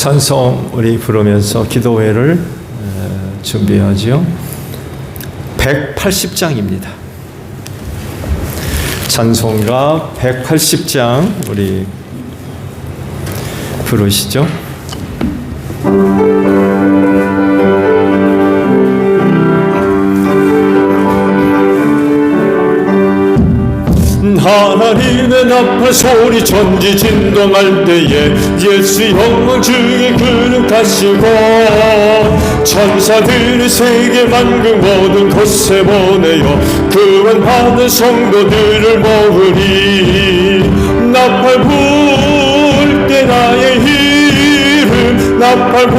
찬송 우리 부르면서 기도회를 준비하지요. 180장입니다. 찬송가 180장 우리 부르시죠. 하나님의 나팔 소리 천지 진동할 때에 예수 영광 중에 근육하시고 천사들이 세계 만국 모든 곳에 보내어 구원 받은 성도들을 모으니 나팔 불 때 나의 이름 나팔 불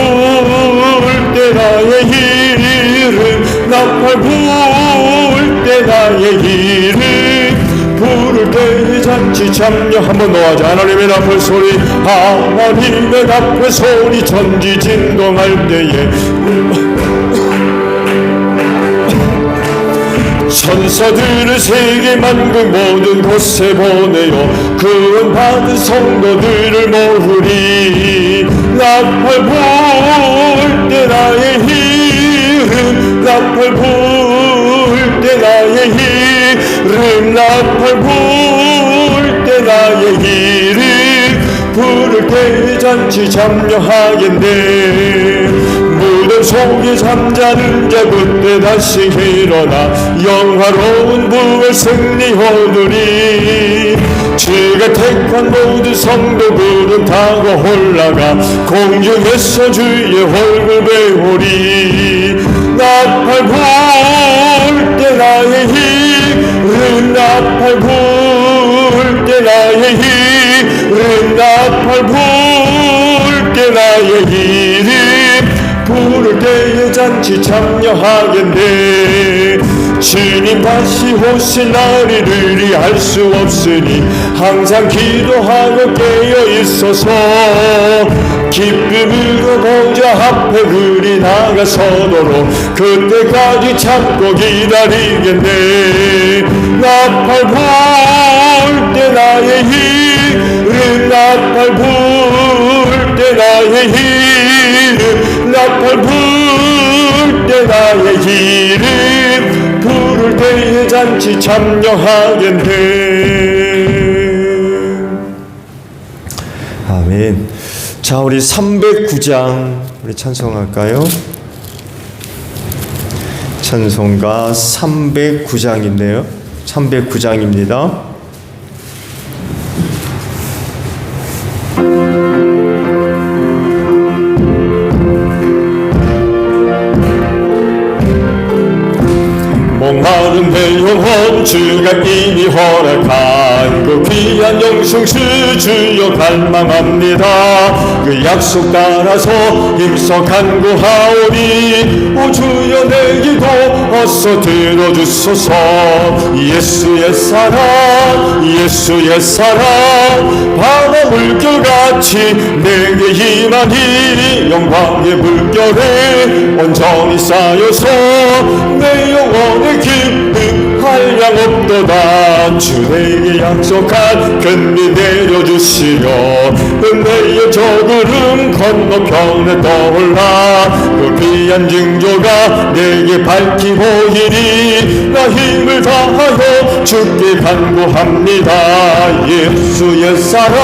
때 나의 이름 나팔 불 때 나의 이름 부를 때에 잔치 참여 한번 놓아자. 하나님의 나팔 소리 하나님의 나팔 소리 천지 진동할 때에 천사들을 세계 만국 모든 곳에 보내어 구원 받은 성도들을 모으리 나팔 불 때 나의 이름 나팔 불 때 나의 이름 나팔 불 때 나의 이름 부를 때에 잔치 참여하겠네. 무덤 속에 잠자는 자 그때 다시 일어나 영화로운 부활 승리 얻으리. 주가 택한 모든 성도들은 타고 올라가 공중에서 주의 얼굴 배우리. 나팔 불 때 나의 이름 나팔 불 때 나의 이름 나팔 불 때 나의 이름 부를 때에 잔치 참여하겠네. 주님 다시 오실 날이 느리 알 수 없으니 항상 기도하고 깨어 있어서 기쁨으로 보좌 앞에 그리 나가서도록 그때까지 참고 기다리겠네. 나팔 불 때 나의 이름 나팔 불 때 나의 이름 나팔 불 때 나의 이름 부를 때에 잔치 참여하겠네. 아멘. 자, 우리 309장 우리 찬송할까요? 찬송가 309장인데요 309장입니다 목마른 내 영혼 주가 이미 허락한 그 귀한 영생수 주여 갈망합니다. 그 약속 따라서 힘써 간구하오니 오 주여 내 기도 어서 들어주소서. 예수의 사랑 예수의 사랑 바다 물결같이 내게 임하니 영광의 물결에 온전히 쌓여서 내 영혼의 기쁨 한량 없도다. 주 내게 약속한 근미 내려주시려 은혜의 저구름 건너편에 떠올라 그 귀한 징조가 내게 밝히 보이니 나 힘을 다하여 주께 간구합니다. 예수의 사랑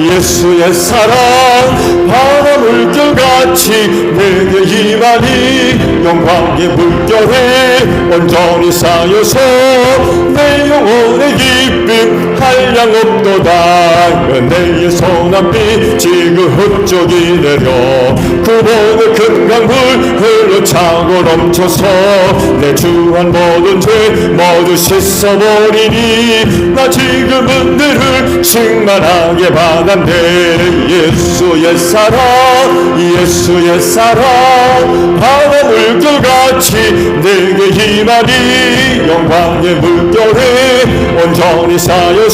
예수의 사랑 바다 물결같이 내게 임하니 영광의 물결에 온전히 쌓여서 내 영혼의 기쁨 한량 없도다. 은혜의 소낙비 지그흡족이 내려 구원의 큰 강물 흘러차고 넘쳐서 내 주한 모든 죄 모두 씻어버리니 나 지금 은혜를 충만하게 받았네. 예수의 사랑 예수의 사랑 바다 물결같이 내게 임하니 영광의 물결에 온전히 쌓여서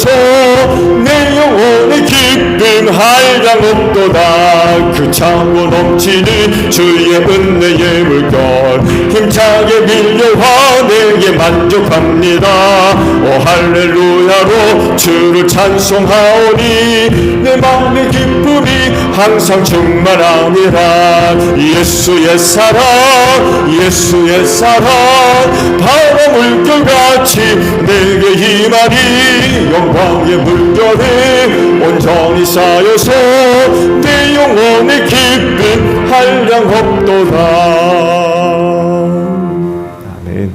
내 영혼의 기쁨 한량 없도다. 그 차고 넘치는 주의 은혜의 물결 힘차게 밀려와 내게 만족합니다. 오 할렐루야로 주를 찬송하오니 내 마음의 기쁨이 항상 충만함이라. 예수의 사랑 예수의 사랑 바다 물결같이 내게 임하리. 영광의 물결이 온전히 쌓여서 내 영혼의 기쁨 한량없도다. 아멘.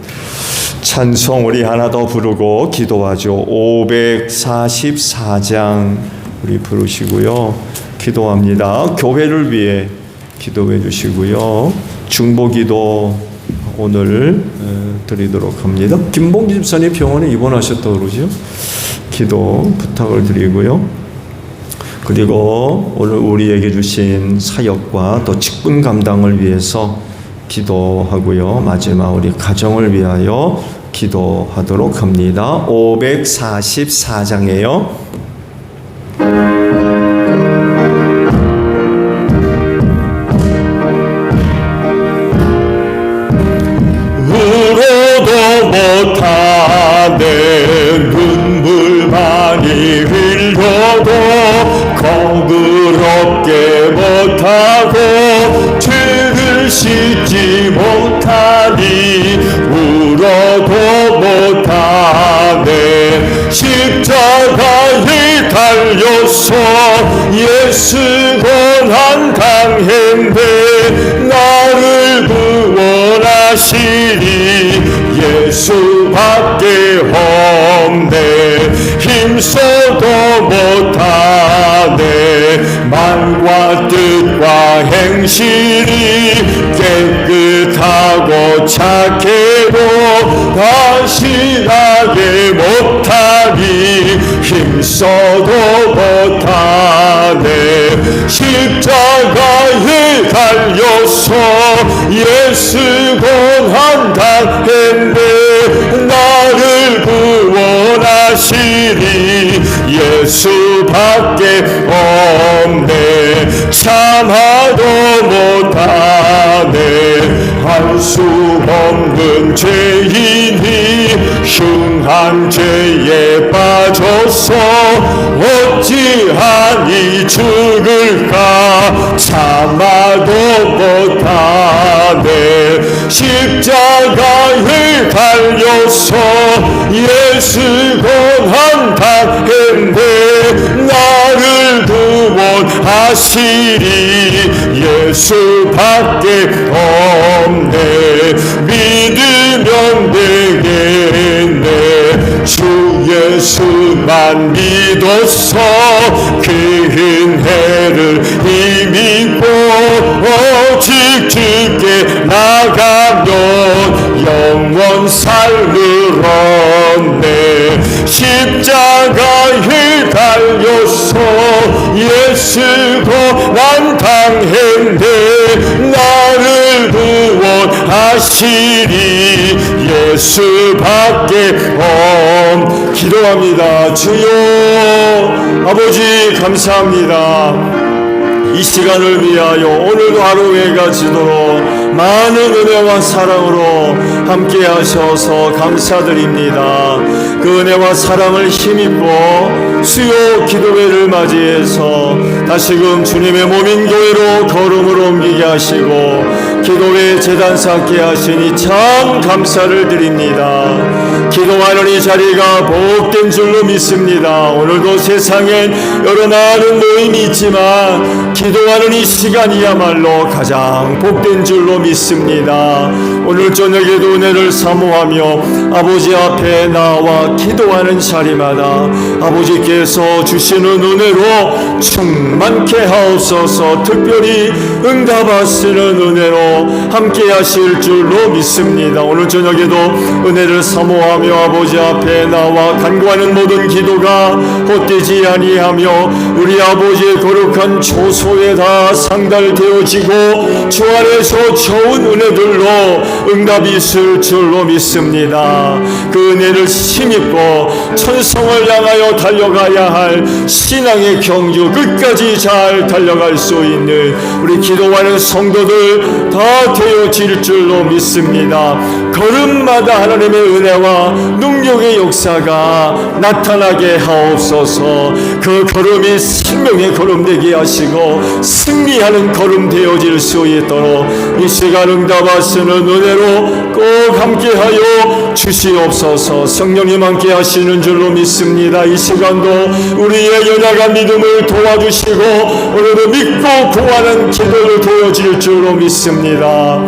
찬송 우리 하나 더 부르고 기도하죠. 544장 우리 부르시고요 기도합니다. 교회를 위해 기도해 주시고요 중보기도 오늘 드리도록 합니다. 김봉기 집사님 병원에 입원하셨다고 그러죠. 기도 부탁을 드리고요. 그리고 오늘 우리에게 주신 사역과 또 직분 감당을 위해서 기도하고요. 마지막 우리 가정을 위하여 기도하도록 합니다. 544장이에요. 못하네 눈물 많이 흘려도 거그럽게 못하고 죄를 씻지 못하니 울어도 못하네. 십자가에 달려서 예수 고난 당했네. 나를 구원하시니 예수밖에 없네. 힘써도 못하네. 말과 뜻과 행실이 깨끗하고 착해도 다신하게 못하니 힘써도 못하네. 십자가에 달려서 예수 고난 당했네. 나를 구원하시니 예수밖에 없네. 참아도 못하네. 할 수 없는 죄인이 흉한 죄에 빠져서 어찌하니 죽을까. 참아도 못하네. 십자가에 달려서 예수 고난 당했네. 나를 구원하시니 예수밖에 없네. 믿으면 되겠네. 주 예수만 믿어서 그 은혜를 힘입고 오직 주께 나가면 영원 삶을 얻네. 십자가에 달려서 예수 고난 당했네. 나를 구원하시니 예수밖에 기도합니다. 주여 아버지 감사합니다. 이 시간을 위하여 오늘도 하루 해가 지도록 많은 은혜와 사랑으로 함께 하셔서 감사드립니다. 그 은혜와 사랑을 힘입고 수요 기도회를 맞이해서 다시금 주님의 몸인 교회로 걸음을 옮기게 하시고 기도회 재단 쌓게 하시니 참 감사를 드립니다. 기도하는 이 자리가 복된 줄로 믿습니다. 오늘도 세상엔 여러 많은 모임이 있지만 기도하는 이 시간이야말로 가장 복된 줄로 믿습니다. 오늘 저녁에도 은혜를 사모하며 아버지 앞에 나와 기도하는 자리마다 아버지께서 주시는 은혜로 충만케 하옵소서. 특별히 응답하시는 은혜로 함께 하실 줄로 믿습니다. 오늘 저녁에도 은혜를 사모하며 아버지 앞에 나와 간구하는 모든 기도가 헛되지 아니하며 우리 아버지의 거룩한 초소에 다 상달되어지고 주 안에서 좋은 은혜들로 응답이 있을 줄로 믿습니다. 그 은혜를 힘입고 천성을 향하여 달려가야 할 신앙의 경주 끝까지 끝까지 잘 달려갈 수 있는 우리 기도하는 성도들 다 되어질 줄로 믿습니다. 걸음마다 하나님의 은혜와 능력의 역사가 나타나게 하옵소서. 그 걸음이 생명의 걸음 되게 하시고 승리하는 걸음 되어질 수 있도록 이 시간 응답하시는 은혜로 꼭 함께하여 주시옵소서. 성령님 함께 하시는 줄로 믿습니다. 이 시간도 우리의 연약한 믿음을 도와주시고 오늘도 믿고 구하는 기도를 되어질 줄로 믿습니다.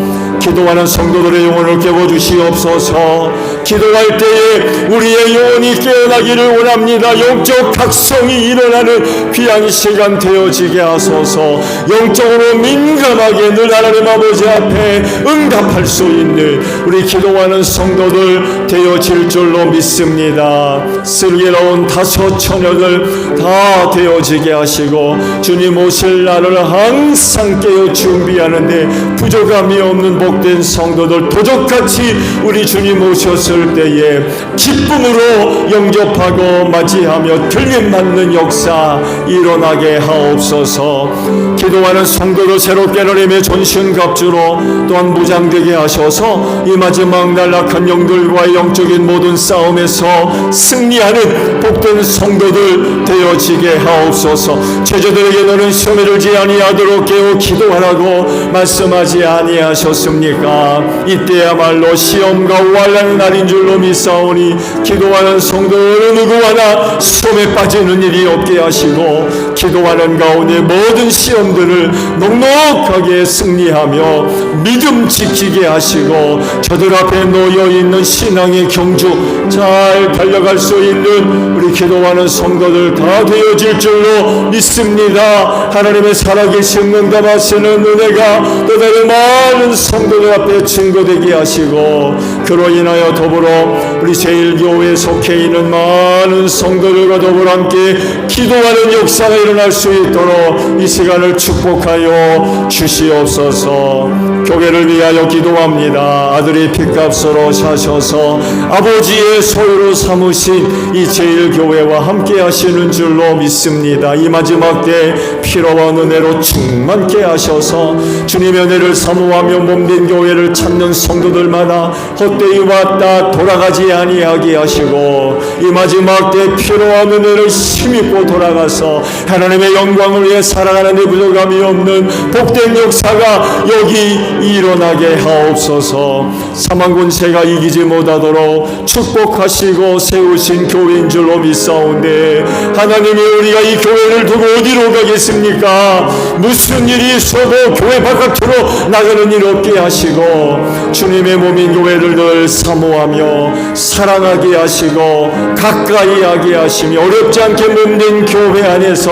기도하는 성도들의 영혼을 깨워주시옵소서. 기도할 때에 우리의 영혼이 깨어나기를 원합니다. 영적 각성이 일어나는 귀한 시간 되어지게 하소서. 영적으로 민감하게 늘 하나님 아버지 앞에 응답할 수 있는 우리 기도하는 성도들 되어질 줄로 믿습니다. 슬기로운 다섯 처녀들 다 되어지게 하시고 주님 오실 날을 항상 깨어 준비하는데 부족함이 없는 복된 성도들 도적같이 우리 주님 오셨을 때에 기쁨으로 영접하고 맞이하며 들림받는 역사 일어나게 하옵소서. 기도하는 성도들 새롭게 하나님의 전신갑주로 또한 무장되게 하셔서 이 마지막 날 악한 영들과의 영적인 모든 싸움에서 승리하는 복된 성도들 되어지게 하옵소서. 죄자들에게 너는 시험에 들지 아니하도록 깨어 기도하라고 말씀하지 아니하셨습니까? 이때야말로 시험과 환난의 날인 줄로 믿사오니 기도하는 성도들 누구 하나 시험에 빠지는 일이 없게 하시고 기도하는 가운데 모든 시험들을 넉넉하게 승리하며 믿음 지키게 하시고 저들 앞에 놓여있는 신앙의 경주 잘 달려갈 수 있는 우리 기도하는 성도들 다 되어질 줄로 믿습니다. 하나님의 살아계신 응답하시는 은혜가 또 다른 많은 성도들 앞에 증거되게 하시고 그로 인하여 더불어 우리 제일교회에 속해 있는 많은 성도들과 더불어 함께 기도하는 역사가 일어날 수 있도록 이 시간을 축복하여 주시옵소서. 교회를 위하여 기도합니다. 아들이 핏값으로 사셔서 아버지의 소유로 삼으신 이 제일교회와 함께 하시는 줄로 믿습니다. 이 마지막 때 피로와 은혜로 충만케 하셔서 주님의 은혜를 사모하며 몸된 교회를 찾는 성도들마다 헛되이 왔다 돌아가지 아니하게 하시고 이 마지막 때 피로와 은혜를 힘입고 돌아가서 하나님의 영광을 위해 살아가는 데 부족함이 없는 복된 역사가 여기 일어나게 하옵소서. 사망 권세가 이기지 못하도록 축복하시고 세우신 교회인 줄로 믿사오니 하나님이 우리가 이 교회를 두고 어디로 가겠습니까? 무슨 일이 있어도 교회 바깥으로 나가는 일 없게 하시고 주님의 몸인 교회를 늘 사모하며 사랑하게 하시고 가까이 하게 하시며 어렵지 않게 몸된 교회 안에서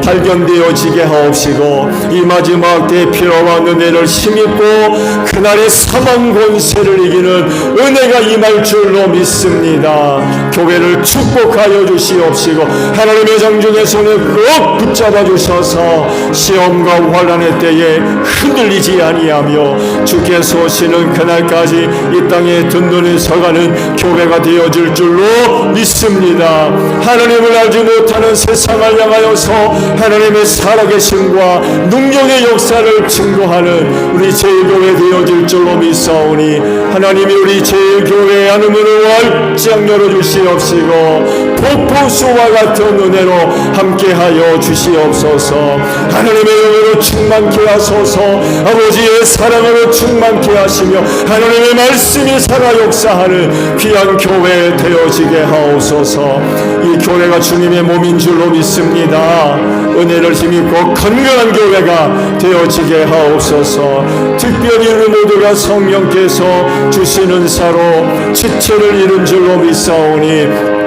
발견되어지게 하옵시고 이 마지막 때 피로와 은혜를 힘입고 그날의 사망 권세를 이기는 은혜가 임할 줄로 믿습니다. 교회를 축복하여 주시옵시고 하나님의 장중의 손을 꼭 붙잡아 주셔서 시험과 환난의 때에 흔들리지 아니하며 주께서 오시는 그날까지 이 땅에 든든히 서가는 교회가 되어질 줄로 믿습니다. 하나님을 알지 못하는 세상을 향하여서 하나님의 살아계심과 능력의 역사를 증거하는 우리 제일교회 되어질 줄로 믿사오니 하나님이 우리 제일교회의 하늘문을 활짝 열어주시옵시고 폭포수와 같은 은혜로 함께하여 주시옵소서. 하나님의 영으로 충만케 하소서. 아버지의 사랑으로 충만케 하시며 하나님의 말씀이 살아 역사하는 귀한 교회 되어지게 하옵소서. 이 교회가 주님의 몸인 줄로 믿습니다. 은혜를 힘입고 건강한 교회가 되어지게 하옵소서. 특별히 우리 모두가 성령께서 주시는 사로 지체를 이룬 줄로 믿사오니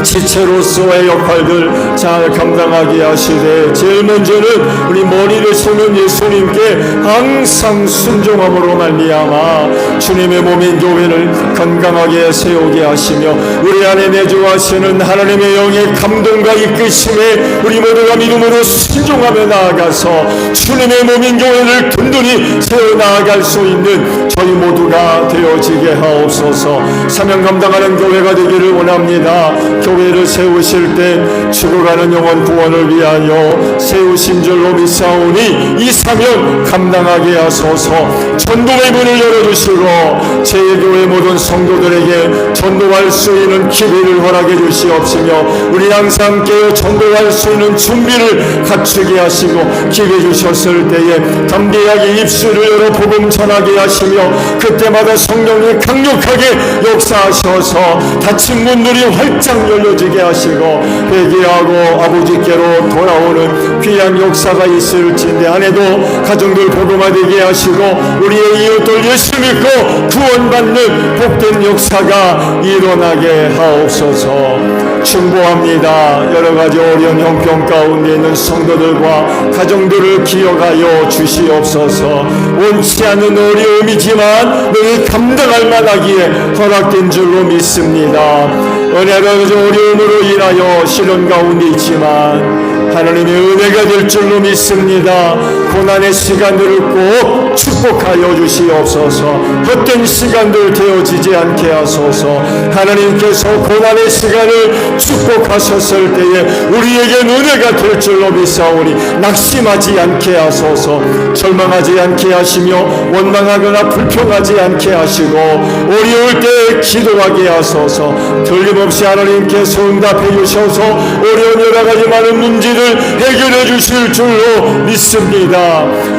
지체로서의 역할들 잘 감당하게 하시되 제일 먼저는 우리 머리를 세우는 예수님께 항상 순종함으로 말미암아 주님의 몸인 교회를 건강하게 세우게 하시며 우리 안에 내주하시는 하나님의 영의 감동과 이끄심에 우리 모두가 믿음으로 순종하며 나아가서 주님의 몸인 교회를 든든히 세워나아갈 수 있는 저희 모두가 되어지게 하옵소서. 사명 감당하는 교회가 되기를 원합니다. 교회를 세우실 때 죽어가는 영혼 구원을 위하여 세우신 줄로 믿사오니 이 사명 감당하게 하소서. 전도의 문을 열어주시고 제 교회 모든 성도들에게 전도할 수 있는 기회를 허락해 주시옵시며 우리 항상 깨어 전도할 수 있는 준비를 갖추게 하시고 기회 주셨을 때에 담대하게 입술을 열어 복음 전하게 하시며 그때마다 성령이 강력하게 역사하셔서 닫힌 문들이 활짝 열려지게 하시고 회개하고 아버지께로 돌아오는 귀한 역사가 있을진데 안에도 가정들 복음화되게 하시고 우리의 이웃들 예수 믿고 구원받는 복된 역사가 일어나게 하옵소서. 충고합니다. 여러가지 어려운 형편 가운데 있는 성도들과 가정들을 기억하여 주시옵소서. 원치 않는 어려움이지만 너희 감당할 만하기에 허락된 줄로 믿습니다. 은혜가 어려움으로 인하여 시련 가운데 있지만 하나님의 은혜가 될 줄로 믿습니다. 고난의 시간들을 꼭 축복하여 주시옵소서. 헛된 시간들 되어지지 않게 하소서. 하나님께서 고난의 시간을 축복하셨을 때에 우리에게 은혜가 될 줄로 믿사오니 낙심하지 않게 하소서. 절망하지 않게 하시며 원망하거나 불평하지 않게 하시고 어려울 때 기도하게 하소서. 틀림없이 하나님께서 응답해 주셔서 어려운 여러 가지 많은 문제를 해결해 주실 줄로 믿습니다.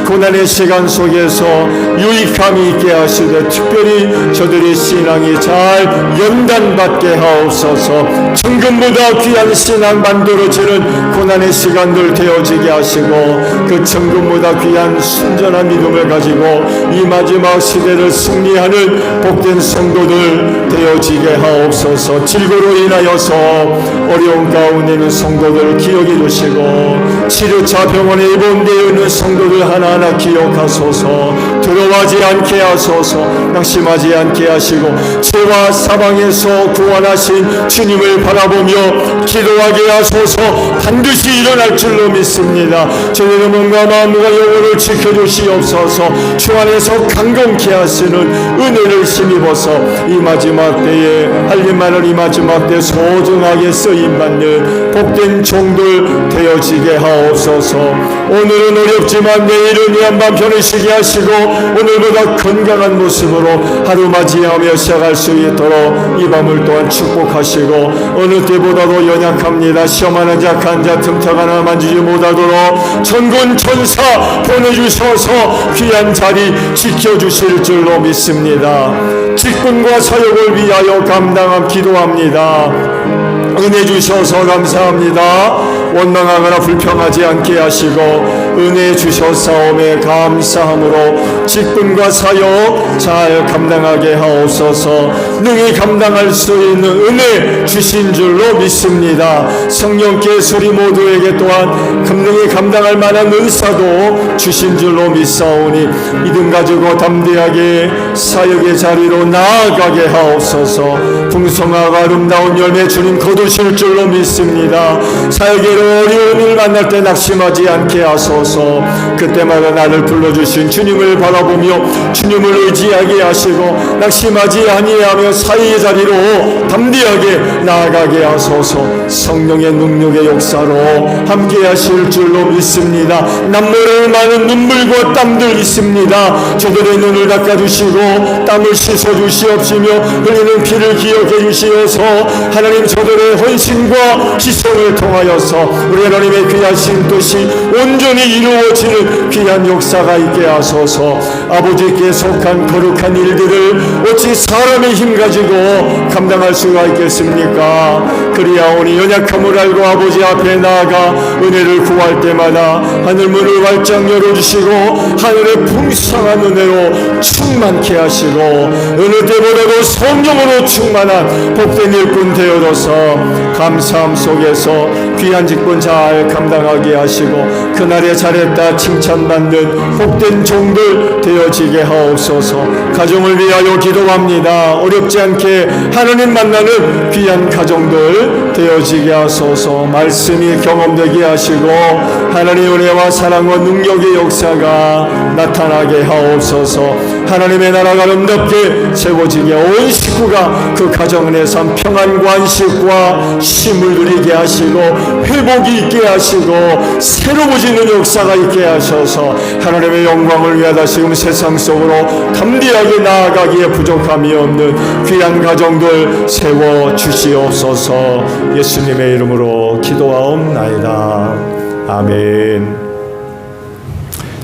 고난의 시간 속에서 유익함이 있게 하시되 특별히 저들의 신앙이 잘 연단받게 하옵소서. 천금보다 귀한 신앙 만들어지는 고난의 시간들 되어지게 하시고 그 천금보다 귀한 순전한 믿음을 가지고 이 마지막 시대를 승리하는 복된 성도들 되어지게 하옵소서. 질고로 인하여서 어려운 가운데 있는 성도들 기억해 주시고 치료차 병원에 입원되어 있는 성도들 하나하나 기억하소서. 들어가지 않게 하소서. 낙심하지 않게 하시고 죄와 사망에서 구원하신 주님을 바라보며 기도하게 하소서. 반드시 일어날 줄로 믿습니다. 저희의 몸과 마음과 영혼을 지켜주시옵소서. 주 안에서 강건케 하시는 은혜를 힘입어서 이 마지막 때에 할림만을 이 마지막 때 소중하게 쓰임받는 복된 종들 되어지게 하옵소서. 오늘은 어렵지만 내일은 이 한밤 편히쉬게 하시고 오늘보다 건강한 모습으로 하루 맞이하며 시작할 수 있도록 이 밤을 또한 축복하시고 어느 때보다도 연약합니다. 시험하는 자, 약한 자, 틈타 하나 만지지 못하도록 천군 천사 보내주셔서 귀한 자리 지켜주실 줄로 믿습니다. 직분과 사역을 위하여 감당함 기도합니다. 은혜 주셔서 감사합니다. 원망하거나 불평하지 않게 하시고 은혜 주셨사오매 감사함으로 직분과 사역 잘 감당하게 하옵소서. 능히 감당할 수 있는 은혜 주신 줄로 믿습니다. 성령께서 우리 모두에게 또한 능히 감당할 만한 은사도 주신 줄로 믿사오니 믿음 가지고 담대하게 사역의 자리로 나아가게 하옵소서. 풍성하고 아름다운 열매 주님 거두실 줄로 믿습니다. 사역의 어려운 일 만날 때 낙심하지 않게 하소서. 그때마다 나를 불러주신 주님을 바라보며 주님을 의지하게 하시고 낙심하지 아니하며 사역의 자리로 담대하게 나아가게 하소서. 성령의 능력의 역사로 함께 하실 줄로 믿습니다. 남모를 많은 눈물과 땀들 있습니다. 저들의 눈을 닦아주시고 땀을 씻어주시옵시며 흘리는 피를 기억해 주시어서 하나님 저들의 헌신과 희생을 통하여서 우리 하나님의 귀하신 뜻이 온전히 이루어지는 귀한 역사가 있게 하소서. 아버지께 속한 거룩한 일들을 어찌 사람의 힘 가지고 감당할 수가 있겠습니까? 그리하오니 연약함을 알고 아버지 앞에 나아가 은혜를 구할 때마다 하늘문을 활짝 열어주시고 하늘의 풍성한 은혜로 충만케 하시고 어느 때보다도 성령으로 충만한 복된 일꾼 되어줘서 감사함 속에서 귀한 직분 잘 감당하게 하시고 그날의 잘했다 칭찬받는 복된 종들 되어지게 하옵소서. 가정을 위하여 기도합니다. 어렵지 않게 하나님 만나는 귀한 가정들 되어지게 하소서. 말씀이 경험되게 하시고 하나님의 은혜와 사랑과 능력의 역사가 나타나게 하옵소서. 하나님의 나라가 아름답게 세워지게 온 식구가 그 가정 안에서 평안과 안식과 쉼을 누리게 하시고 회복이 있게 하시고 새로워지는 역사가 있게 하셔서 하나님의 영광을 위하여 지금 세상 속으로 담대하게 나아가기에 부족함이 없는 귀한 가정들 세워 주시옵소서. 예수님의 이름으로 기도하옵나이다. 아멘.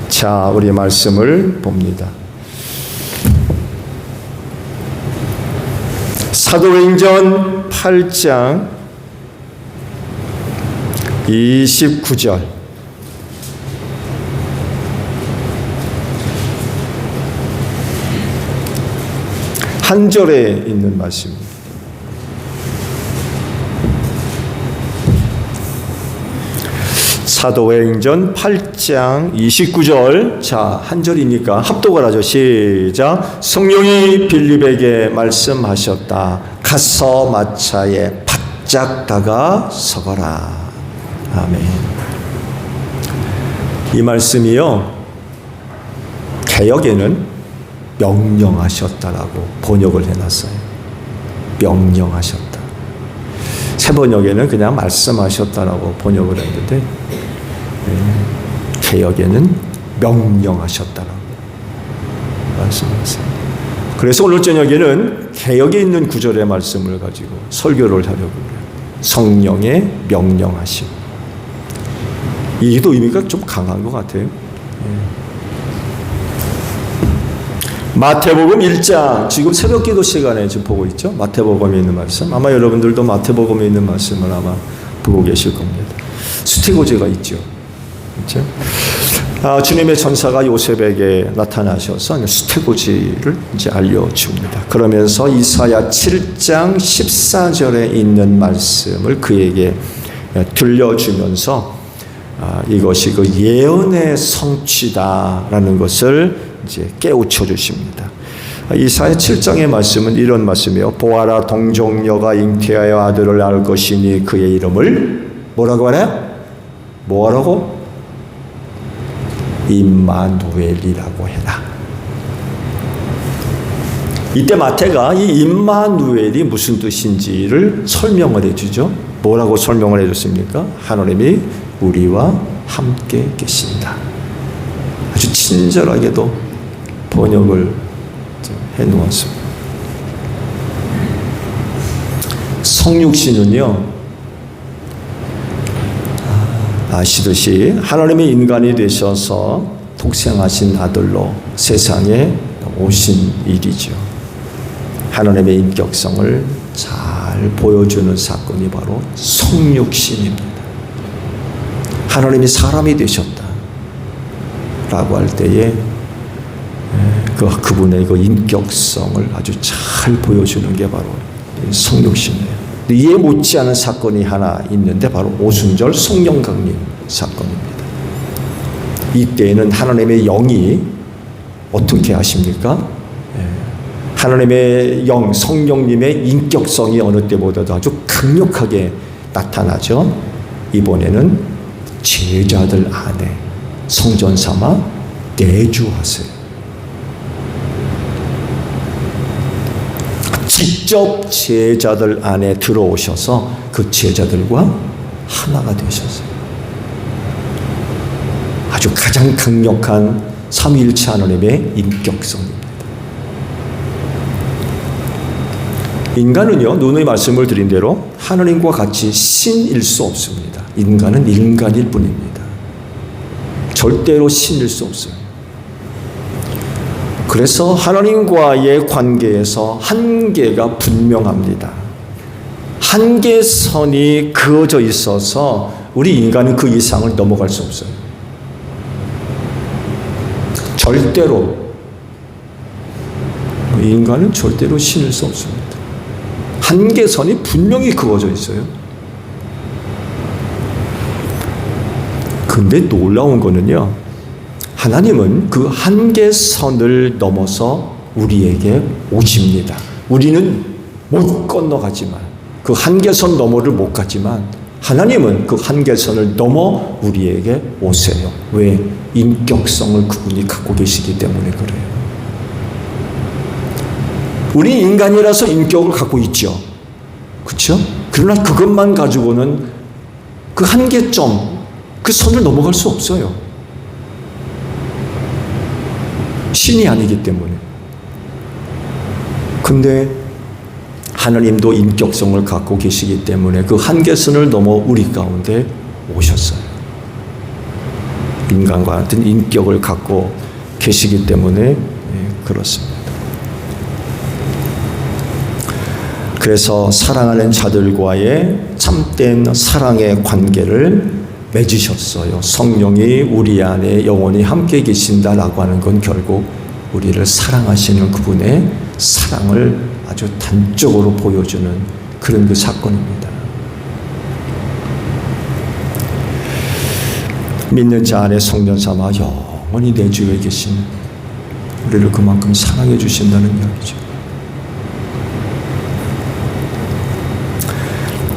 자, 우리 말씀을 봅니다. 사도행전 8장 29절. 한 절에 있는 말씀입니다. 사도행전 8장 29절. 자, 한 절이니까 합독을 하죠. 시작. 성령이 빌립에게 말씀하셨다. 가서 마차에 바짝 다가 서거라. 아멘. 이 말씀이요, 개역에는 명령하셨다라고 번역을 해놨어요. 명령하셨다. 새 번역에는 그냥 말씀하셨다라고 번역을 했는데, 개역에는 명령하셨다라고 말씀하셨어요. 그래서 오늘 저녁에는 개역에 있는 구절의 말씀을 가지고 설교를 하려고 해요. 성령의 명령하심. 이게도 의미가 좀 강한 것 같아요. 마태복음 1장, 지금 새벽기도 시간에 지금 보고 있죠. 마태복음에 있는 말씀. 아마 여러분들도 마태복음에 있는 말씀을 아마 보고 계실 겁니다. 수태고제가 있죠. 그렇죠? 주님의 전사가 요셉에게 나타나셔서 수태고지를 이제 알려줍니다. 그러면서 이사야 7장 14절에 있는 말씀을 그에게 들려주면서 이것이 그 예언의 성취다라는 것을 이제 깨우쳐 주십니다. 이사야 7장의 말씀은 이런 말씀이에요. 보아라, 동정녀가 잉태하여 아들을 낳을 것이니 그의 이름을 뭐라고 하나요? 뭐라고? 임마누엘이라고 해라. 이때 마태가 이 임마누엘이 무슨 뜻인지를 설명을 해주죠. 뭐라고 설명을 해줬습니까? 하나님이 우리와 함께 계신다. 아주 친절하게도 번역을 해놓았습니다. 성육신은요, 아시듯이 하나님의 인간이 되셔서 독생하신 아들로 세상에 오신 일이죠. 하나님의 인격성을 잘 보여주는 사건이 바로 성육신입니다. 하나님이 사람이 되셨다 라고 할 때에 그분의 그 인격성을 아주 잘 보여주는 게 바로 성육신이에요. 이에 못지않은 사건이 하나 있는데 바로 오순절 성령 강림 사건입니다. 이때에는 하나님의 영이 어떻게 하십니까? 하나님의 영, 성령님의 인격성이 어느 때보다도 아주 강력하게 나타나죠. 이번에는 제자들 안에 성전 삼아 내주하세요. 직접 제자들 안에 들어오셔서 그 제자들과 하나가 되셨어요. 아주 가장 강력한 삼위일체 하나님의 인격성입니다. 인간은요, 누누이 말씀을 드린 대로 하나님과 같이 신일 수 없습니다. 인간은 인간일 뿐입니다. 절대로 신일 수 없어요. 그래서 하나님과의 관계에서 한계가 분명합니다. 한계선이 그어져 있어서 우리 인간은 그 이상을 넘어갈 수 없어요. 절대로 인간은 절대로 신을 수 없습니다. 한계선이 분명히 그어져 있어요. 근데 놀라운 거는요, 하나님은 그 한계선을 넘어서 우리에게 오십니다. 우리는 못 건너가지만, 그 한계선 너머를 못 가지만 하나님은 그 한계선을 넘어 우리에게 오세요. 왜? 인격성을 그분이 갖고 계시기 때문에 그래요. 우리 인간이라서 인격을 갖고 있죠. 그렇죠? 그러나 그것만 가지고는 그 한계점, 그 선을 넘어갈 수 없어요. 신이 아니기 때문에. 근데 하나님도 인격성을 갖고 계시기 때문에 그 한계선을 넘어 우리 가운데 오셨어요. 인간과 같은 인격을 갖고 계시기 때문에 그렇습니다. 그래서 사랑하는 자들과의 참된 사랑의 관계를 맺으셨어요. 성령이 우리 안에 영원히 함께 계신다라고 하는 건 결국 우리를 사랑하시는 그분의 사랑을 아주 단적으로 보여주는 그런 그 사건입니다. 믿는 자 안에 성령 삼아 영원히 내 주에 계신 우리를 그만큼 사랑해 주신다는 이야기죠.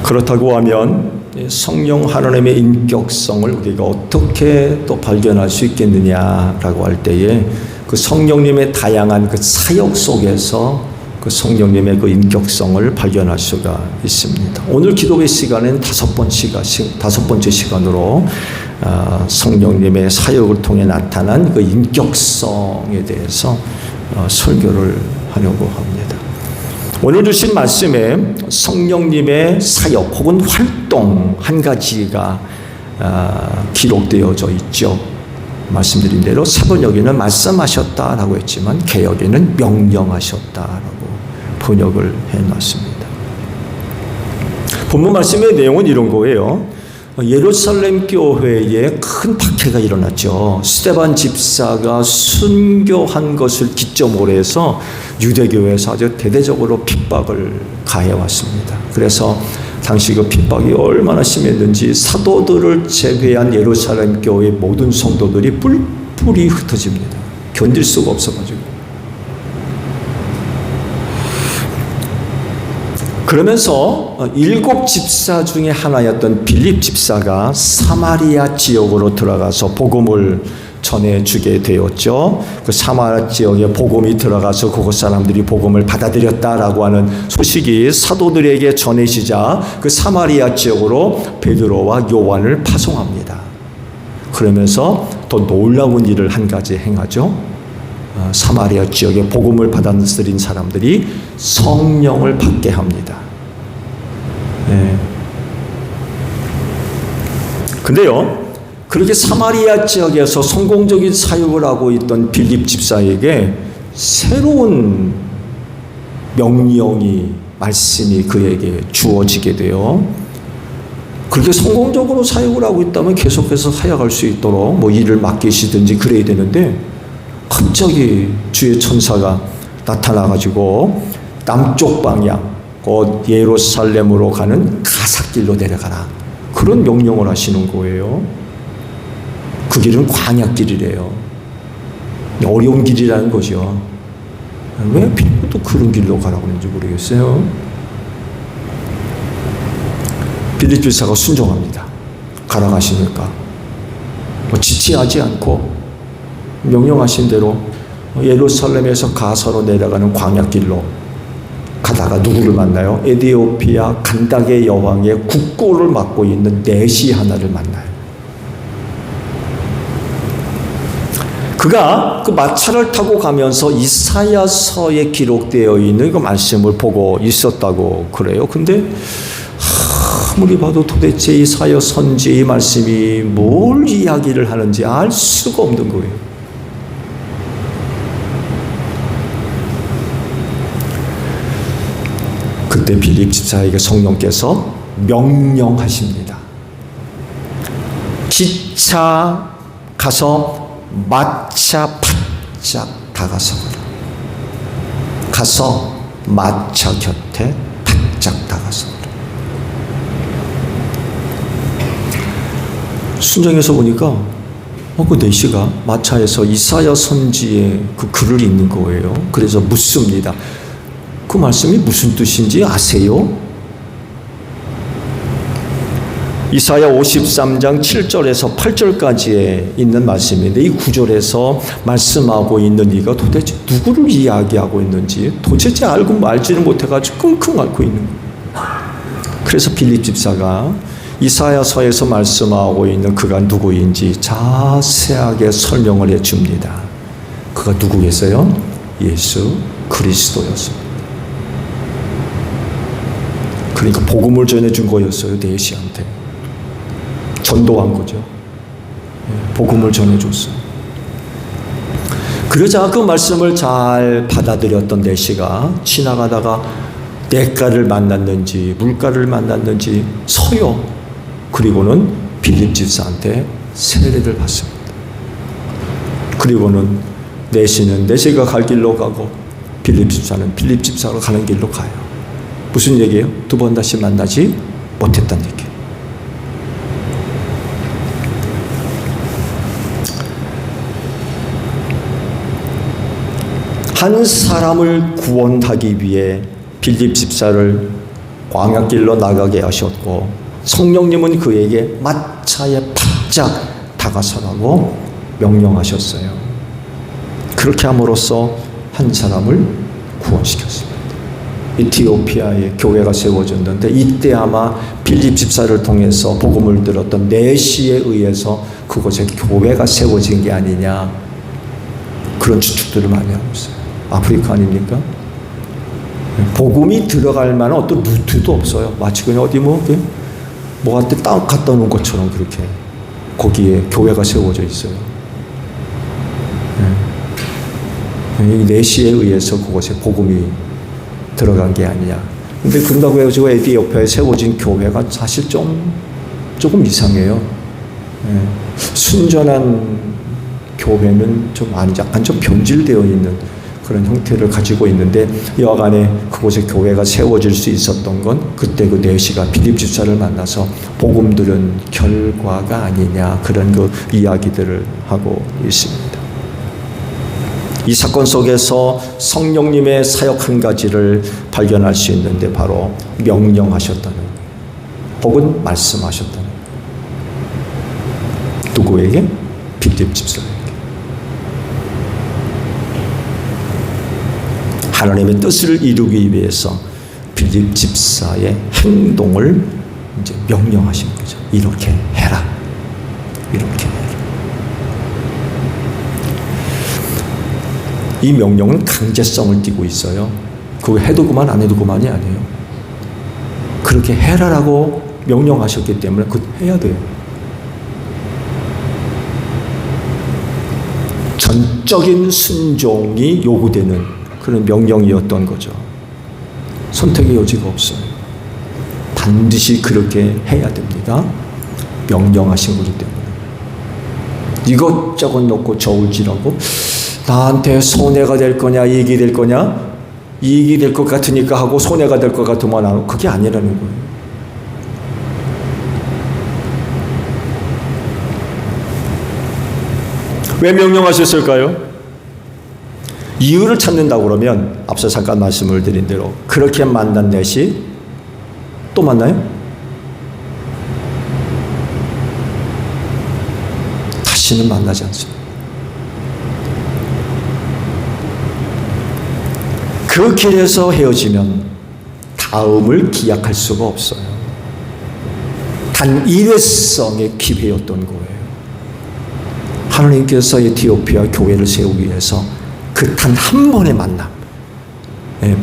그렇다고 하면 성령 하나님의 인격성을 우리가 어떻게 또 발견할 수 있겠느냐라고 할 때에 그 성령님의 다양한 그 사역 속에서 그 성령님의 그 인격성을 발견할 수가 있습니다. 오늘 기도의 시간은 다섯 번째 시간으로 성령님의 사역을 통해 나타난 그 인격성에 대해서 설교를 하려고 합니다. 오늘 주신 말씀에 성령님의 사역 혹은 활동 한 가지가 기록되어져 있죠. 말씀드린 대로 사번역에는 말씀하셨다라고 했지만 개역에는 명령하셨다라고 번역을 해놨습니다. 본문 말씀의 내용은 이런 거예요. 예루살렘 교회에 큰 박해가 일어났죠. 스데반 집사가 순교한 것을 기점으로 해서 유대교회에서 아주 대대적으로 핍박을 가해왔습니다. 그래서 당시 그 핍박이 얼마나 심했는지 사도들을 제외한 예루살렘 교회의 모든 성도들이 뿔뿔이 흩어집니다. 견딜 수가 없어가지고. 그러면서 7 집사 중에 하나였던 빌립 집사가 사마리아 지역으로 들어가서 복음을 전해주게 되었죠. 그 사마리아 지역에 복음이 들어가서 그곳 사람들이 복음을 받아들였다라고 하는 소식이 사도들에게 전해지자 그 사마리아 지역으로 베드로와 요한을 파송합니다. 그러면서 더 놀라운 일을 한 가지 행하죠. 사마리아 지역에 복음을 받아들인 사람들이 성령을 받게 합니다. 근데요, 그렇게 사마리아 지역에서 성공적인 사역을 하고 있던 빌립 집사에게 새로운 명령이, 말씀이 그에게 주어지게 돼요. 그렇게 성공적으로 사역을 하고 있다면 계속해서 사역할 수 있도록 뭐 일을 맡기시든지 그래야 되는데, 갑자기 주의 천사가 나타나가지고 남쪽 방향, 곧 예루살렘으로 가는 가삿길로 내려가라, 그런 명령을 하시는 거예요. 그 길은 광야길이래요. 어려운 길이라는 거죠. 왜 또 그런 길로 가라고 하는지 모르겠어요. 빌립 집사가 순종합니다. 가라 가시니까 지체하지 않고 명령하신 대로 예루살렘에서 가서로 내려가는 광야길로 가다가 누구를 만나요? 에디오피아 간다게 여왕의 국고를 맡고 있는 내시 하나를 만나요. 그가 그 마차를 타고 가면서 이사야서에 기록되어 있는 그 말씀을 보고 있었다고 그래요. 근데 아무리 봐도 도대체 이사야 선지의 말씀이 뭘 이야기를 하는지 알 수가 없는 거예요. 그때 빌립 집사에게 성령께서 명령하십니다. 기차 가서 마차 바짝 다가서거라. 가서 마차 곁에 바짝 다가서거라. 순정해서 보니까 그 내시가 마차에서 이사야 선지의 그 글을 읽는 거예요. 그래서 묻습니다. 그 말씀이 무슨 뜻인지 아세요? 이사야 53장 7절에서 8절까지에 있는 말씀인데, 이 구절에서 말씀하고 있는 이가 도대체 누구를 이야기하고 있는지 도대체 알지는 못해가지고 끙끙 앓고 있는 거예요. 그래서 빌립 집사가 이사야서에서 말씀하고 있는 그가 누구인지 자세하게 설명을 해줍니다. 그가 누구겠어요? 예수 그리스도였습니다. 그러니까 복음을 전해준 거였어요. 내시한테 전도한 거죠. 복음을 전해줬어요. 그러자 그 말씀을 잘 받아들였던 내시가 지나가다가 냇가를 만났는지 물가를 만났는지 서요. 그리고는 빌립 집사한테 세례를 받습니다. 그리고는 내시가 갈 길로 가고 빌립 집사는 빌립 집사로 가는 길로 가요. 무슨 얘기예요? 두 번 다시 만나지 못했다는 얘기예요. 한 사람을 구원하기 위해 빌립 집사를 광야길로 나가게 하셨고, 성령님은 그에게 마차에 바짝 다가서라고 명령하셨어요. 그렇게 함으로써 한 사람을 구원시켰습니다. 이티오피아에 교회가 세워졌는데, 이때 아마 빌립 집사를 통해서 복음을 들었던 내시에 의해서 그곳에 교회가 세워진 게 아니냐, 그런 추측들을 많이 하고 있어요. 아프리카 아닙니까? 복음이 들어갈 만한 어떤 루트도 없어요. 마치 그냥 어디 뭐한테 딱 갖다 놓은 것처럼 그렇게 거기에 교회가 세워져 있어요. 이 내시에 의해서 그곳에 복음이 들어간 게 아니냐. 근데 그런다고 해서 에티오피아에 세워진 교회가 사실 조금 이상해요. 순전한 교회는 약간 좀 변질되어 있는 그런 형태를 가지고 있는데, 여하간에 그곳에 교회가 세워질 수 있었던 건 그때 그 내시가 빌립 집사를 만나서 복음 들은 결과가 아니냐, 그런 그 이야기들을 하고 있습니다. 이 사건 속에서 성령님의 사역 한 가지를 발견할 수 있는데, 바로 명령하셨다는, 혹은 말씀하셨다는. 누구에게? 빌립 집사에게. 하나님의 뜻을 이루기 위해서 빌립 집사의 행동을 이제 명령하신 거죠. 이렇게 해라. 이렇게 해라. 이 명령은 강제성을 띠고 있어요. 그거 해도 그만 안 해도 그만이 아니에요. 그렇게 해라라고 명령하셨기 때문에 그거 해야 돼요. 전적인 순종이 요구되는 그런 명령이었던 거죠. 선택의 여지가 없어요. 반드시 그렇게 해야 됩니다. 명령하신 거기 때문에. 이것저것 놓고 저울질하고 나한테 손해가 될 거냐 이익이 될 거냐, 이익이 될 것 같으니까 하고 손해가 될 것 같으면 안 하고, 그게 아니라는 거예요. 왜 명령하셨을까요? 이유를 찾는다고 그러면 앞서 잠깐 말씀을 드린 대로 그렇게 만난 내시 또 만나요? 다시는 만나지 않습니다. 그 길에서 헤어지면 다음을 기약할 수가 없어요. 단 일회성의 기회였던 거예요. 하나님께서 에티오피아 교회를 세우기 위해서 그 단 한 번의 만남,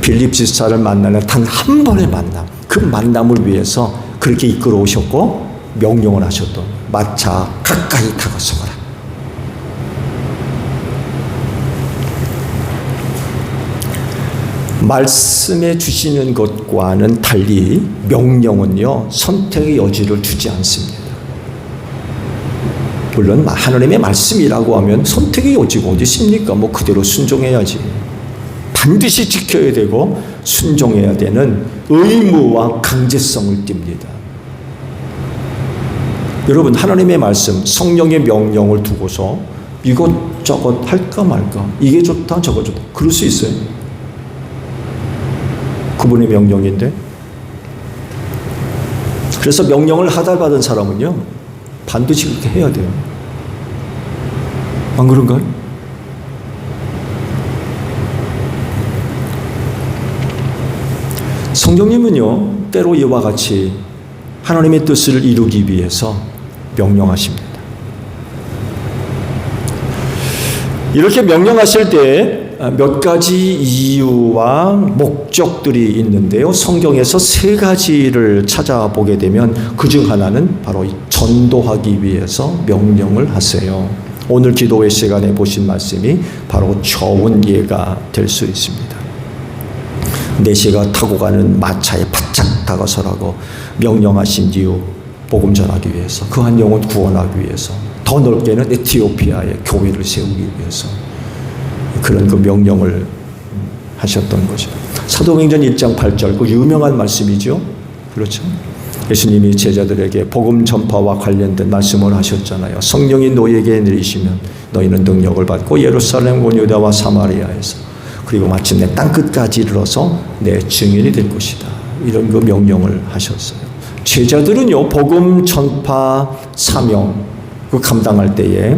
빌립 집사를 만나는 단 한 번의 만남, 그 만남을 위해서 그렇게 이끌어 오셨고 명령을 하셨던, 마차 가까이 다가서거라. 말씀해 주시는 것과는 달리 명령은요, 선택의 여지를 주지 않습니다. 물론 하나님의 말씀이라고 하면 선택의 여지가 어디 있습니까? 그대로 순종해야지. 반드시 지켜야 되고 순종해야 되는 의무와 강제성을 띱니다. 여러분, 하나님의 말씀, 성령의 명령을 두고서 이것저것 할까 말까, 이게 좋다 저거 좋다, 그럴 수 있어요. 그분의 명령인데. 그래서 명령을 하달받은 사람은요, 반드시 그렇게 해야 돼요. 안 그런가요? 성령님은요, 때로 이와 같이 하나님의 뜻을 이루기 위해서 명령하십니다. 이렇게 명령하실 때 몇 가지 이유와 목적들이 있는데요. 성경에서 세 가지를 찾아보게 되면 그중 하나는 바로 전도하기 위해서 명령을 하세요. 오늘 기도회 시간에 보신 말씀이 바로 좋은 예가 될 수 있습니다. 내시가 타고 가는 마차에 바짝 다가서라고 명령하신 이유, 복음 전하기 위해서, 그 한 영혼 구원하기 위해서, 더 넓게는 에티오피아에 교회를 세우기 위해서 그런 그 명령을 하셨던 거죠. 사도행전 1장 8절, 그 유명한 말씀이죠. 그렇죠. 예수님이 제자들에게 복음 전파와 관련된 말씀을 하셨잖아요. 성령이 너희에게 내리시면 너희는 능력을 받고 예루살렘 온 유다와 사마리아에서 그리고 마침내 땅끝까지 이르러서 내 증인이 될 것이다. 이런 그 명령을 하셨어요. 제자들은요, 복음 전파 사명 그 감당할 때에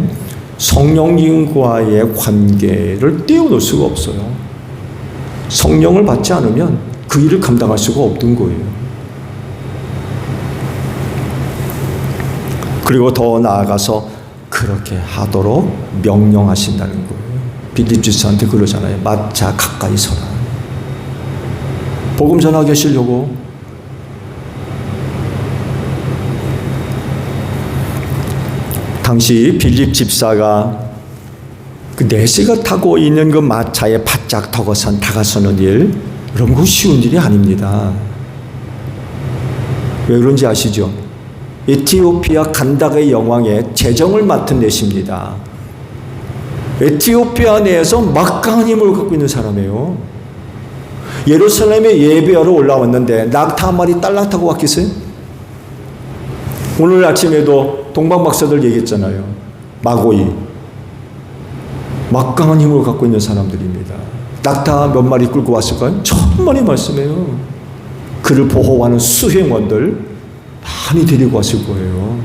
성령님과의 관계를 떼어놓을 수가 없어요. 성령을 받지 않으면 그 일을 감당할 수가 없던 거예요. 그리고 더 나아가서 그렇게 하도록 명령하신다는 거예요. 빌립주스한테 그러잖아요. 마차 가까이 서라. 복음 전하게 하시려고. 당시 빌립 집사가 그 내시가 타고 있는 그 마차에 바짝 다가서는 일, 여러분, 그 쉬운 일이 아닙니다. 왜 그런지 아시죠? 에티오피아 간다의 영왕의 재정을 맡은 내시입니다. 에티오피아 내에서 막강한 힘을 갖고 있는 사람이에요. 예루살렘에 예배하러 올라왔는데 낙타 한 마리 딸랑 타고 왔겠어요? 오늘 아침에도 동방박사들 얘기했잖아요. 마고이. 막강한 힘을 갖고 있는 사람들입니다. 낙타 몇 마리 끌고 왔을까요? 천만의 말씀이에요. 그를 보호하는 수행원들 많이 데리고 왔을 거예요.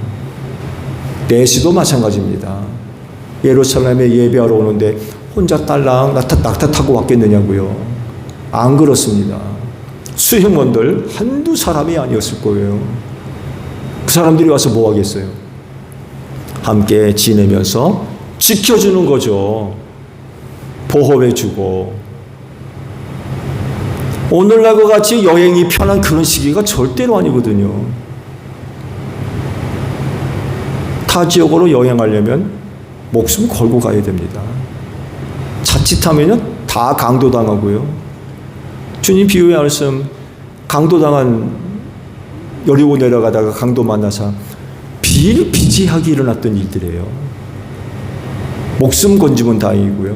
내시도 마찬가지입니다. 예루살렘에 예배하러 오는데 혼자 딸랑 낙타 타고 왔겠느냐고요. 안 그렇습니다. 수행원들 한두 사람이 아니었을 거예요. 그 사람들이 와서 뭐 하겠어요? 함께 지내면서 지켜주는 거죠. 보호해주고. 오늘날과 같이 여행이 편한 그런 시기가 절대로 아니거든요. 타 지역으로 여행하려면 목숨 걸고 가야 됩니다. 자칫하면 다 강도당하고요. 주님 비유의 말씀, 강도당한 여리고 내려가다가 강도 만나서 비일비재하게 일어났던 일들이에요. 목숨 건지면 다행이고요.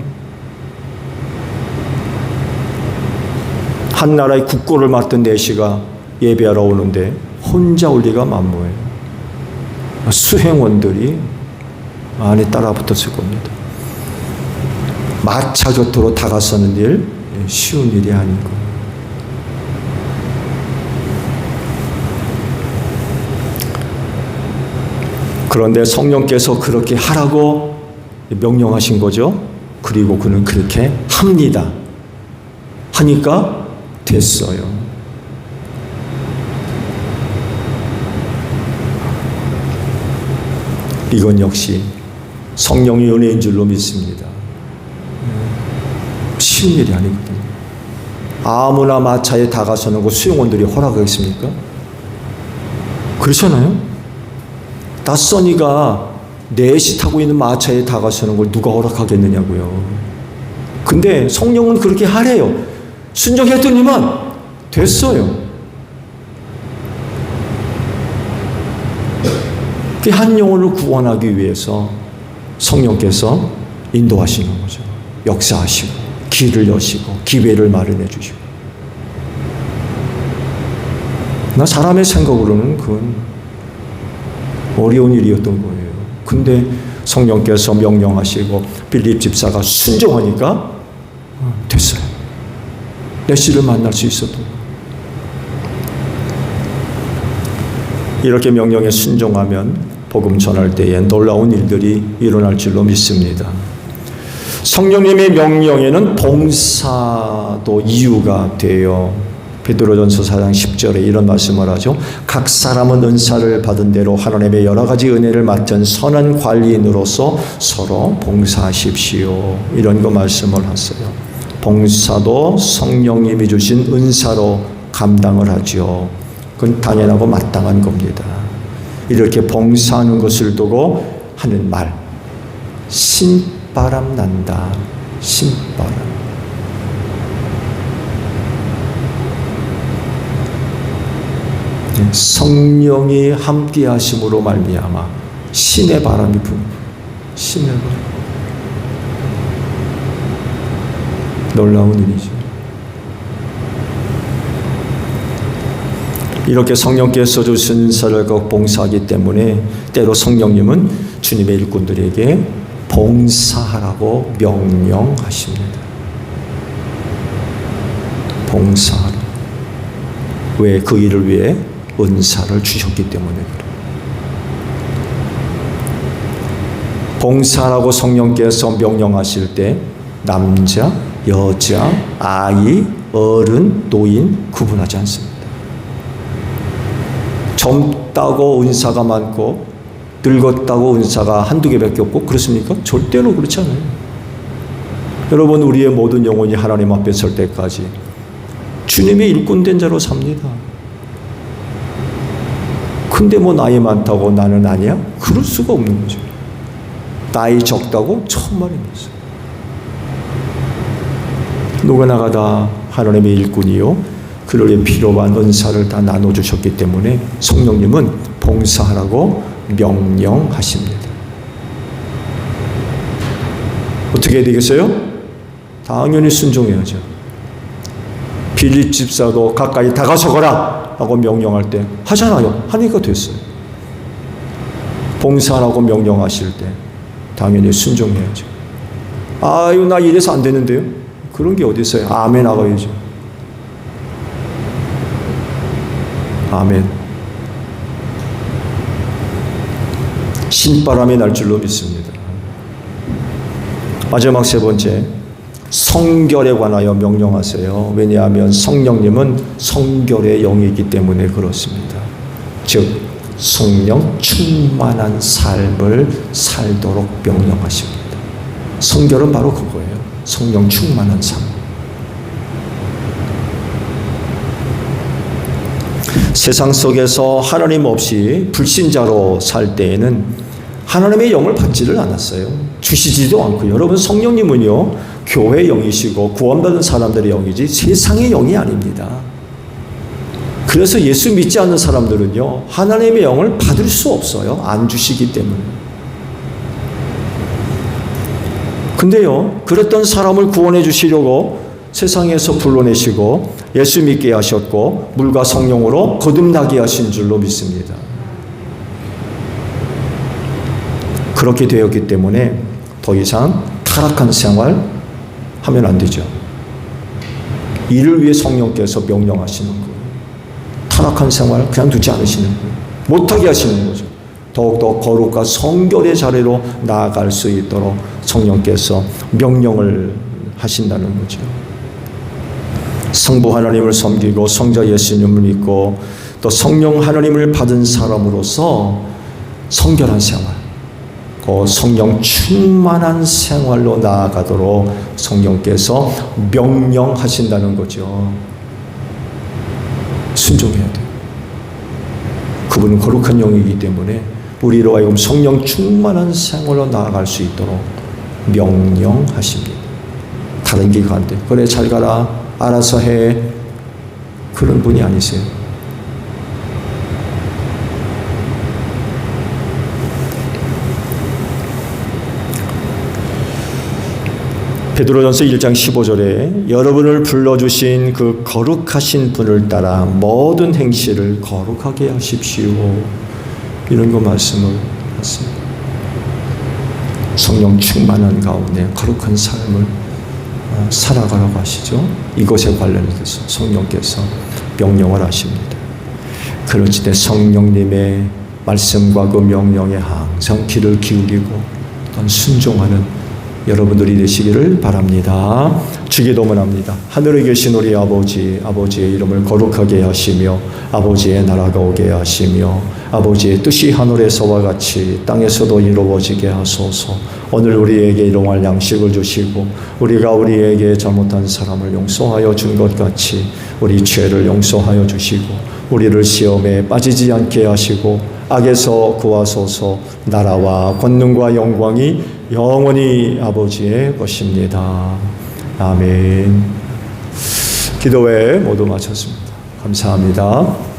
한 나라의 국고를 맡은 내시가 예배하러 오는데 혼자 올 리가 만무해요. 수행원들이 많이 따라붙었을 겁니다. 마차 곁으로 다가서는 일 쉬운 일이 아닌 거예요. 그런데 성령께서 그렇게 하라고 명령하신 거죠. 그리고 그는 그렇게 합니다. 하니까 됐어요. 이건 역시 성령의 은혜인 줄로 믿습니다. 쉬운 일이 아니거든요. 아무나 마차에 다가서는 거 수용원들이 허락하겠습니까? 그렇잖아요. 낯선이가 넷이 타고 있는 마차에 다가서는 걸 누가 허락하겠느냐고요. 근데 성령은 그렇게 하래요. 순종했더니만 됐어요. 그 한 영혼을 구원하기 위해서 성령께서 인도하시는 거죠. 역사하시고 길을 여시고 기회를 마련해 주시고. 나 사람의 생각으로는 그건 어려운 일이었던 거예요. 근데 성령께서 명령하시고 빌립 집사가 순종하니까 됐어요. 메시를 만날 수 있었던 거예요. 이렇게 명령에 순종하면 복음 전할 때에 놀라운 일들이 일어날 줄로 믿습니다. 성령님의 명령에는 봉사도 이유가 돼요. 베드로전서 4장 10절에 이런 말씀을 하죠. 각 사람은 은사를 받은 대로 하나님의 여러 가지 은혜를 맡은 선한 관리인으로서 서로 봉사하십시오. 이런 거 말씀을 하세요. 봉사도 성령님이 주신 은사로 감당을 하죠. 그건 당연하고 마땅한 겁니다. 이렇게 봉사하는 것을 두고 하는 말, 신바람 난다. 신바람. 성령이 함께 하심으로 말미암아 신의 바람이 부는 신의 바람. 놀라운 일이죠. 이렇게 성령께서 주신 은사를 봉사하기 때문에 때로 성령님은 주님의 일꾼들에게 봉사하라고 명령하십니다. 봉사하라. 왜? 그 일을 위해 은사를 주셨기 때문에 그래요. 봉사하라고 성령께서 명령하실 때 남자, 여자, 아이, 어른, 노인 구분하지 않습니다. 젊다고 은사가 많고 늙었다고 은사가 한두 개밖에 없고 그렇습니까? 절대로 그렇지 않아요. 여러분, 우리의 모든 영혼이 하나님 앞에 설 때까지 주님의 일꾼된 자로 삽니다. 근데 뭐 나이 많다고 나는 아니야? 그럴 수가 없는 거죠. 나이 적다고 천만입니다. 누구나가 다 하나님의 일꾼이요 그를 필요한 은사를 다 나눠주셨기 때문에 성령님은 봉사하라고 명령하십니다. 어떻게 해야 되겠어요? 당연히 순종해야죠. 빌립 집사도 가까이 다가서거라 라고 명령할 때 하잖아요. 하니까 됐어요. 봉사하라고 명령하실 때 당연히 순종해야죠. 아유, 나 이래서 안 되는데요. 그런 게 어디 있어요? 아멘 하고야죠. 아멘. 신바람이 날 줄로 믿습니다. 마지막 세 번째, 성결에 관하여 명령하세요. 왜냐하면 성령님은 성결의 영이기 때문에 그렇습니다. 즉 성령 충만한 삶을 살도록 명령하십니다. 성결은 바로 그거예요. 성령 충만한 삶. 세상 속에서 하나님 없이 불신자로 살 때에는 하나님의 영을 받지를 않았어요. 주시지도 않고. 여러분, 성령님은요 교회의 영이시고 구원받은 사람들의 영이지 세상의 영이 아닙니다. 그래서 예수 믿지 않는 사람들은요 하나님의 영을 받을 수 없어요. 안 주시기 때문에. 근데요 그랬던 사람을 구원해 주시려고 세상에서 불러내시고 예수 믿게 하셨고 물과 성령으로 거듭나게 하신 줄로 믿습니다. 그렇게 되었기 때문에 더 이상 타락한 생활 하면 안 되죠. 이를 위해 성령께서 명령하시는 거예요. 타락한 생활 그냥 두지 않으시는 거예요. 못하게 하시는 거죠. 더욱더 거룩과 성결의 자리로 나아갈 수 있도록 성령께서 명령을 하신다는 거죠. 성부 하나님을 섬기고 성자 예수님을 믿고 또 성령 하나님을 받은 사람으로서 성결한 생활, 그 성령 충만한 생활로 나아가도록 성령께서 명령하신다는 거죠. 순종해야 돼요. 그분은 거룩한 영이기 때문에 우리로 하여금 성령 충만한 생활로 나아갈 수 있도록 명령하십니다. 다른 길 가는데 그래 잘 가라 알아서 해 그런 분이 아니세요. 베드로전서 1장 15절에 여러분을 불러주신 그 거룩하신 분을 따라 모든 행실을 거룩하게 하십시오. 이런 거 말씀을 하십니다. 성령 충만한 가운데 거룩한 삶을 살아가라고 하시죠. 이것에 관련해서 성령께서 명령을 하십니다. 그렇지 때 성령님의 말씀과 그 명령에 항상 귀를 기울이고 또한 순종하는 여러분들이 되시기를 바랍니다. 주기도문 합니다. 하늘에 계신 우리 아버지, 아버지의 이름을 거룩하게 하시며 아버지의 나라가 오게 하시며 아버지의 뜻이 하늘에서와 같이 땅에서도 이루어지게 하소서. 오늘 우리에게 일용할 양식을 주시고 우리가 우리에게 잘못한 사람을 용서하여 준 것 같이 우리 죄를 용서하여 주시고 우리를 시험에 빠지지 않게 하시고 악에서 구하소서. 나라와 권능과 영광이 영원히 아버지의 것입니다. 아멘. 기도회 모두 마쳤습니다. 감사합니다.